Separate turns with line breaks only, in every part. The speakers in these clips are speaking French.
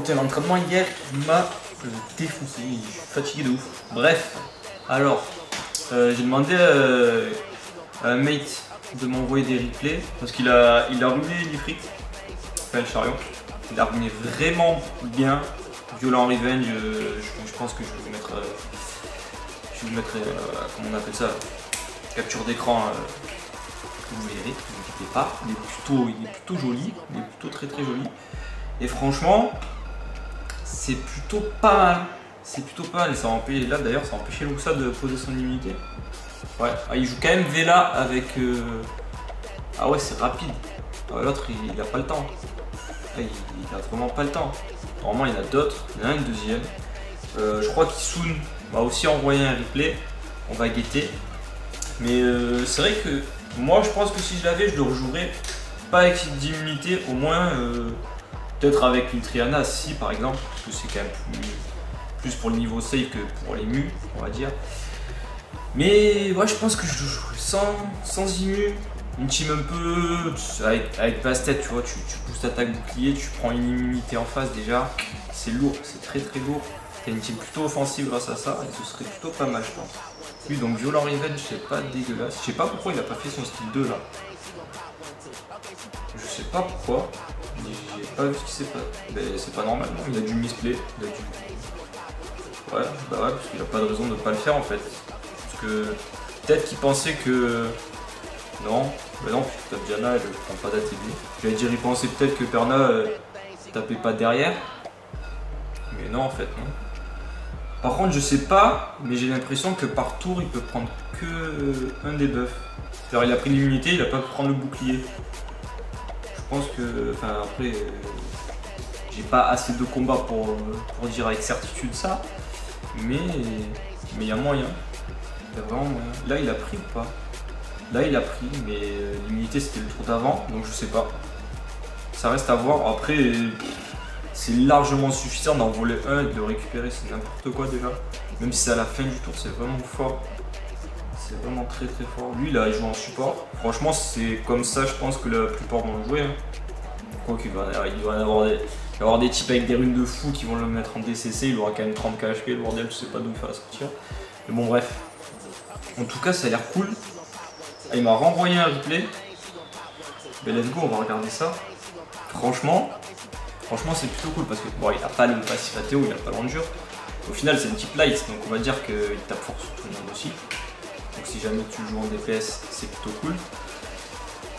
putain, l'entraînement hier m'a défoncé, je suis fatigué de ouf. Bref, alors, j'ai demandé à un mate de m'envoyer des replays parce qu'il a ruiné l'Ifrit, enfin le chariot. Il a ruiné vraiment bien. Violent Revenge, je pense que je vais vous mettre, comment on appelle ça, capture d'écran. Vous verrez, ne vous inquiétez pas, il est plutôt joli, il est plutôt très joli. Et franchement, c'est plutôt pas mal. C'est plutôt pas mal. Et ça empêche, là d'ailleurs, ça a empêché Luxa de poser son immunité. Ouais, ah, il joue quand même Vela avec. Ah ouais, c'est rapide. Ah, l'autre, il a pas le temps. Ah, il a vraiment pas le temps. Normalement, il y en a d'autres. Il y en a un deuxième. Je crois qu'Isun m'a aussi envoyé un replay. On va guetter. Mais c'est vrai que moi, je pense que si je l'avais, je le rejouerais pas avec cette immunité, au moins peut-être avec une Triana, si par exemple, parce que c'est quand même plus pour le niveau save que pour les mus, on va dire. Mais ouais, je pense que je le jouerais sans immu. Une team un peu avec basse-tête, tu vois, tu pousses attaque bouclier, tu prends une immunité en face déjà, c'est lourd, c'est très lourd. T'as une team plutôt offensive grâce à ça, et ce serait plutôt pas mal, je pense. Oui, donc Violent Revenge, c'est pas dégueulasse. Je sais pas pourquoi il a pas fait son style 2 là. Je sais pas pourquoi. J'ai pas vu ce qui s'est passé. Mais c'est pas normal, non, il a dû misplay. Ouais, bah ouais, parce qu'il a pas de raison de pas le faire en fait. Parce que peut-être qu'il pensait que. Non, mais non, puisque Diana elle prend pas d'ATB. J'allais dire, il pensait peut-être que Perna tapait pas derrière. Mais non, en fait, non. Par contre, je sais pas, mais j'ai l'impression que par tour, il peut prendre que un des buffs. C'est-à-dire, il a pris l'immunité, il a pas pu prendre le bouclier. Je pense que. Enfin, après, j'ai pas assez de combats pour dire avec certitude ça. Mais il y a moyen. Il y a vraiment moyen. Là, il a pris ou pas? Là il a pris, mais l'immunité c'était le tour d'avant, donc je sais pas. Ça reste à voir. Après, c'est largement suffisant d'en voler un et de le récupérer, c'est n'importe quoi déjà. Même si c'est à la fin du tour, c'est vraiment fort. C'est vraiment très fort. Lui il a joué en support. Franchement, c'est comme ça, je pense que la plupart vont le jouer. Hein. Quoi qu'il va y avoir des types avec des runes de fou qui vont le mettre en DCC, il aura quand même 30 KHP, le bordel, je sais pas d'où il va sortir. Mais bon, bref. En tout cas, ça a l'air cool. Il m'a renvoyé un replay. Mais let's go, on va regarder ça. Franchement c'est plutôt cool parce que bon, il n'a pas le passif ATO, il n'a pas l'endure. Au final, c'est une type light, donc on va dire qu'il tape fort sur tout le monde aussi. Donc si jamais tu joues en DPS, c'est plutôt cool.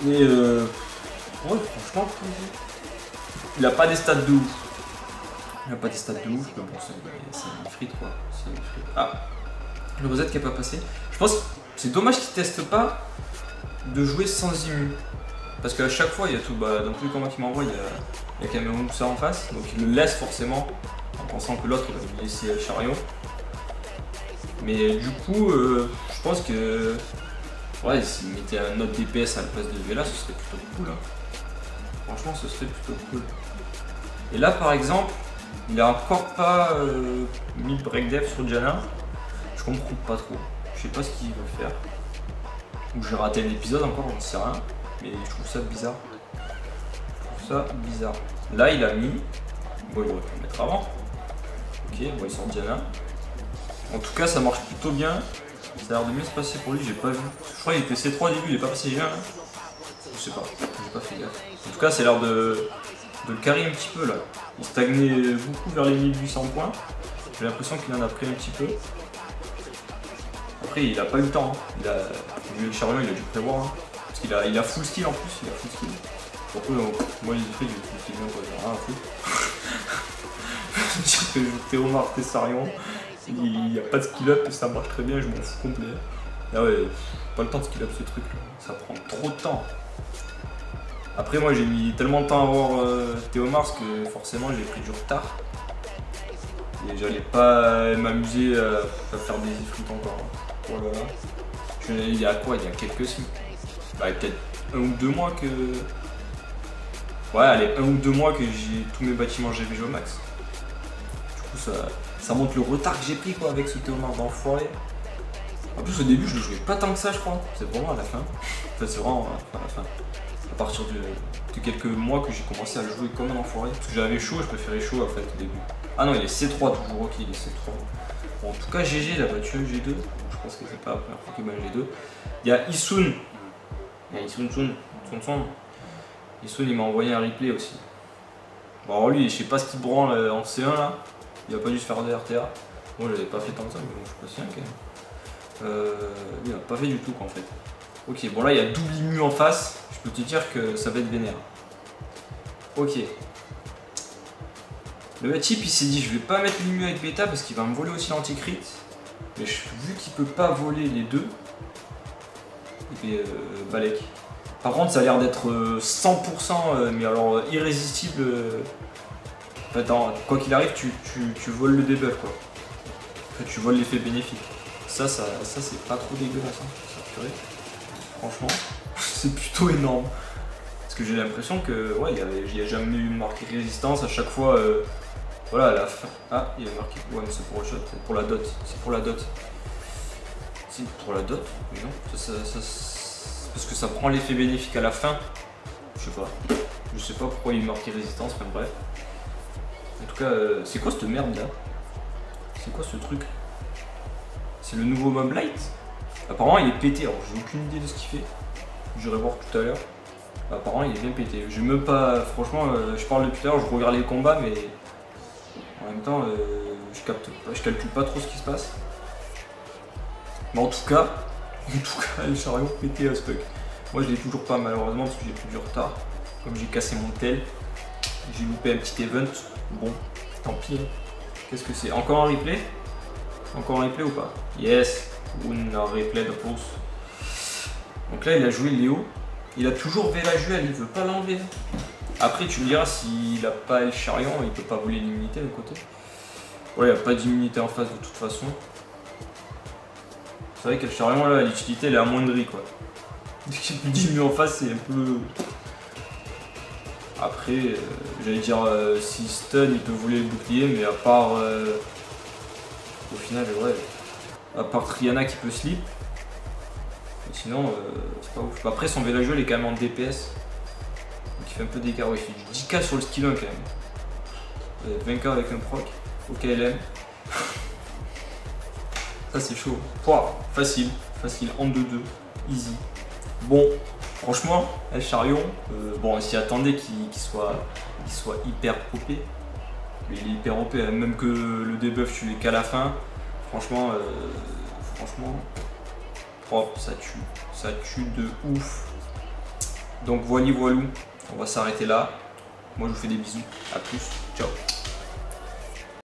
Et ouais, franchement, il n'a pas des stats de ouf. Il n'a pas des stats de ouf, mais bon, c'est une frite quoi. Ah, le reset qui n'est pas passé. Je pense que c'est dommage qu'il teste pas de jouer sans immu. Parce qu'à chaque fois, il y a tout. Bah, dans tous les combats qu'il m'envoie, il y a quand même un Luxa en face. Donc il le laisse forcément. En pensant que l'autre il va lui laisser le chariot. Mais du coup, je pense que. Ouais, s'il mettait un autre DPS à la place de Vela, ce serait plutôt cool. Hein. Franchement, ce serait plutôt cool. Et là, par exemple, il a encore pas mis le break dev sur Diana. Je comprends pas trop. Je sais pas ce qu'il veut faire. Ou j'ai raté un épisode encore, j'en sais rien. Mais je trouve ça bizarre. Là, il a mis. Bon, il aurait pu le mettre avant. Ok, bon, il sort Diana. En tout cas, ça marche plutôt bien. Ça a l'air de mieux se passer pour lui, j'ai pas vu. Je crois qu'il était C3 au début, il est pas passé G1. Hein. Je sais pas, j'ai pas fait gaffe. En tout cas, c'est l'air de le carry un petit peu là. Il stagnait beaucoup vers les 1800 points. J'ai l'impression qu'il en a pris un petit peu. Après, il a pas eu le temps. Hein. Le chariot, il a dû prévoir. Hein. Parce qu'il a full skill en plus. Il a full skill. Pourquoi moi, il fait du full skill, quoi. J'ai rien à foutre. Je dire que Théomar Tessarion, il n'y a pas de skill up et ça marche très bien. Je m'en fous complet. Ah ouais, pas le temps de skill up ce truc là. Ça prend trop de temps. Après, moi, j'ai mis tellement de temps à voir Théomar parce que forcément, j'ai pris du retard. Et j'allais pas m'amuser à faire des ifrits encore. Oh là là. Il y a quoi? Il y a quelques semaines. Bah, peut-être 1 ou 2 mois que. Ouais, allez, 1 ou 2 mois que j'ai tous mes bâtiments GVG au max. Du coup, ça montre le retard que j'ai pris quoi avec ce Théomar d'enfoiré. En plus, au début, je le jouais pas tant que ça, je crois. C'est vraiment à la fin. Enfin, c'est vraiment à la fin. À partir du fait quelques mois que j'ai commencé à jouer comme un enfoiré. Parce que j'avais chaud, je préférais chaud en fait au début. Ah non, il est C3 toujours, ok, il est C3. Bon, en tout cas, GG, il a battu G2. Je pense que c'est pas la première fois qu'il bat G2. Il y a Isun. Il y a Isun. Isun, il m'a envoyé un replay aussi. Bon, alors lui, je sais pas ce qu'il branle en C1 là. Il a pas dû se faire des RTA. Moi, j'avais pas fait tant que ça, mais bon, je suis pas si inquiet. Il a pas fait du tout quoi en fait. Ok, bon là, il y a double immu en face. Je peux te dire que ça va être vénère. Ok. Le chip il s'est dit je vais pas mettre l'immu avec bêta parce qu'il va me voler aussi l'anti-crit. Mais vu qu'il peut pas voler les deux, et puis Balek. Par contre ça a l'air d'être 100% mais alors irrésistible. Attends, quoi qu'il arrive tu voles le debuff quoi. En fait, tu voles l'effet bénéfique. Ça c'est pas trop dégueulasse hein. Franchement c'est plutôt énorme. Parce que j'ai l'impression que ouais il n'y a jamais eu de marqué résistance à chaque fois. Voilà, à la fin. Ah, il y a marqué. Ouais, mais c'est pour le shot, c'est pour la dot. C'est pour la dot. C'est pour la dot. Mais non, parce que ça prend l'effet bénéfique à la fin. Je sais pas. Je sais pas pourquoi il est marqué résistance, enfin bref. En tout cas, c'est quoi cette merde là? C'est quoi ce truc? C'est le nouveau Mob Light? Apparemment, il est pété. Alors, j'ai aucune idée de ce qu'il fait. J'irai voir tout à l'heure. Apparemment, il est bien pété. Je même pas. Franchement, je parle depuis tout à l'heure, je regarde les combats, mais. En même temps, je calcule pas trop ce qui se passe. Mais en tout cas, le chariot pété à stock. Moi je l'ai toujours pas malheureusement parce que j'ai plus du retard. Comme j'ai cassé mon tel, j'ai loupé un petit event. Bon, tant pis. Qu'est-ce que c'est? Encore un replay? Encore un replay ou pas? Yes, un replay de pause. Donc là il a joué Léo. Il a toujours Velajuel, il veut pas l'enlever. Après, tu me diras, s'il a pas le chariot, il peut pas voler l'immunité de côté. Ouais, il n'y a pas d'immunité en face de toute façon. C'est vrai que le chariot, là, l'utilité, elle est amoindrie, quoi. Dès qu'il y a plus d'immu en face, c'est un peu... Après, j'allais dire, si stun, il peut voler le bouclier, mais à part... Au final, ouais. À part Triana qui peut slip. Et sinon, c'est pas ouf. Après, son Velajuel est quand même en DPS. Donc il fait un peu d'écart, ouais, il fait du 10k sur le skill 1 quand même. 20k avec un proc, au KLM. Ça c'est chaud. Pouah, facile, en 2-2, easy. Bon, franchement, El Charion, bon, on s'y attendait qu'il soit hyper OP. Mais il est hyper OP, hein. Même que le debuff tu l'es qu'à la fin. Franchement, propre, ça tue de ouf. Donc voilou, on va s'arrêter là. Moi je vous fais des bisous, à plus, ciao.